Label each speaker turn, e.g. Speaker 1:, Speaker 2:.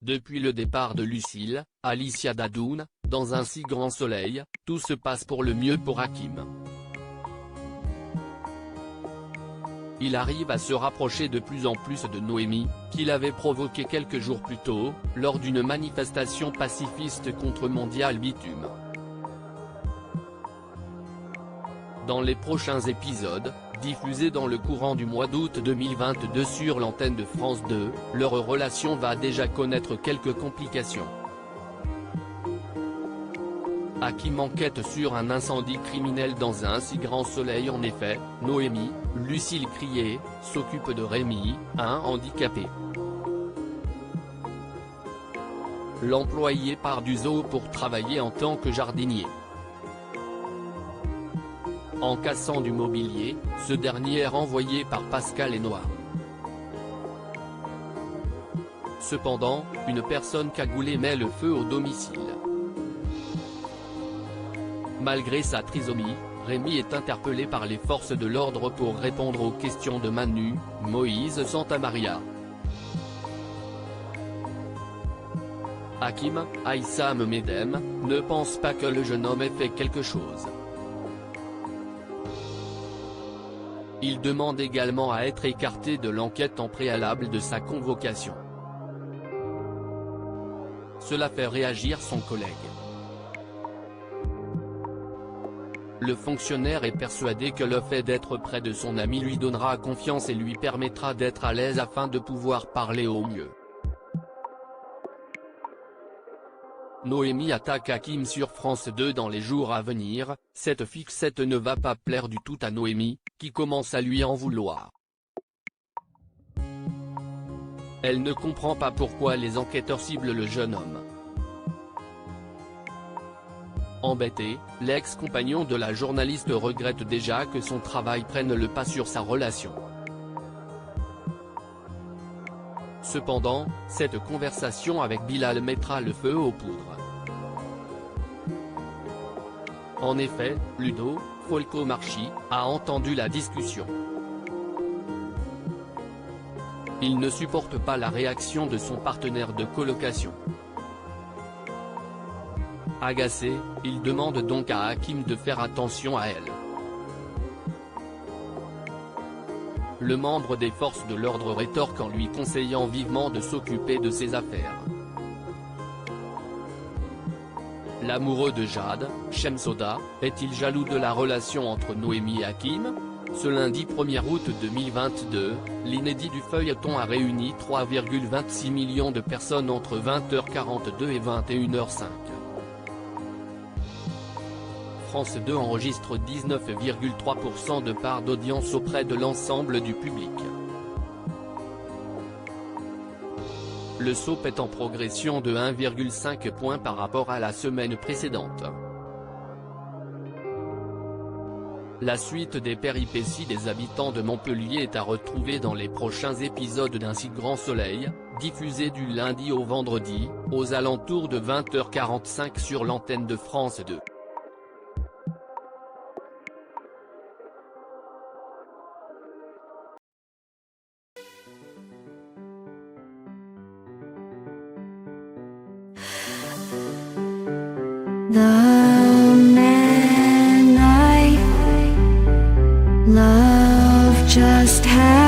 Speaker 1: Depuis le départ de Lucille, Alicia Dadoun, dans un si grand soleil, tout se passe pour le mieux pour Hakim. Il arrive à se rapprocher de plus en plus de Noémie, qu'il avait provoqué quelques jours plus tôt, lors d'une manifestation pacifiste contre Mondial Bitume. Dans les prochains épisodes, diffusés dans le courant du mois d'août 2022 sur l'antenne de France 2, leur relation va déjà connaître quelques complications. Hakim enquête sur un incendie criminel dans un si grand soleil. En effet, Noémie, Lucille Crié, s'occupe de Rémi, un handicapé. L'employé part du zoo pour travailler en tant que jardinier. En cassant du mobilier, ce dernier est renvoyé par Pascal et Noah. Cependant, une personne cagoulée met le feu au domicile. Malgré sa trisomie, Rémi est interpellé par les forces de l'ordre pour répondre aux questions de Manu, Moïse Santamaria. Hakim, Aïssam Medem, ne pense pas que le jeune homme ait fait quelque chose. Il demande également à être écarté de l'enquête en préalable de sa convocation. Cela fait réagir son collègue. Le fonctionnaire est persuadé que le fait d'être près de son ami lui donnera confiance et lui permettra d'être à l'aise afin de pouvoir parler au mieux. Noémie attaque Hakim sur France 2 dans les jours à venir. Cette fixette ne va pas plaire du tout à Noémie, qui commence à lui en vouloir. Elle ne comprend pas pourquoi les enquêteurs ciblent le jeune homme. Embêté, l'ex-compagnon de la journaliste regrette déjà que son travail prenne le pas sur sa relation. Cependant, cette conversation avec Bilal mettra le feu aux poudres. En effet, Ludo Folco-Marchi a entendu la discussion. Il ne supporte pas la réaction de son partenaire de colocation. Agacé, il demande donc à Hakim de faire attention à elle. Le membre des forces de l'ordre rétorque en lui conseillant vivement de s'occuper de ses affaires. L'amoureux de Jade, Shemsoda, est-il jaloux de la relation entre Noémie et Hakim? Ce lundi 1er août 2022, l'inédit du feuilleton a réuni 3,26 millions de personnes entre 20h42 et 21h05. France 2 enregistre 19,3% de part d'audience auprès de l'ensemble du public. Le SOP est en progression de 1,5 point par rapport à la semaine précédente. La suite des péripéties des habitants de Montpellier est à retrouver dans les prochains épisodes d'Un si grand soleil, diffusé du lundi au vendredi, aux alentours de 20h45 sur l'antenne de France 2.
Speaker 2: The man I love just had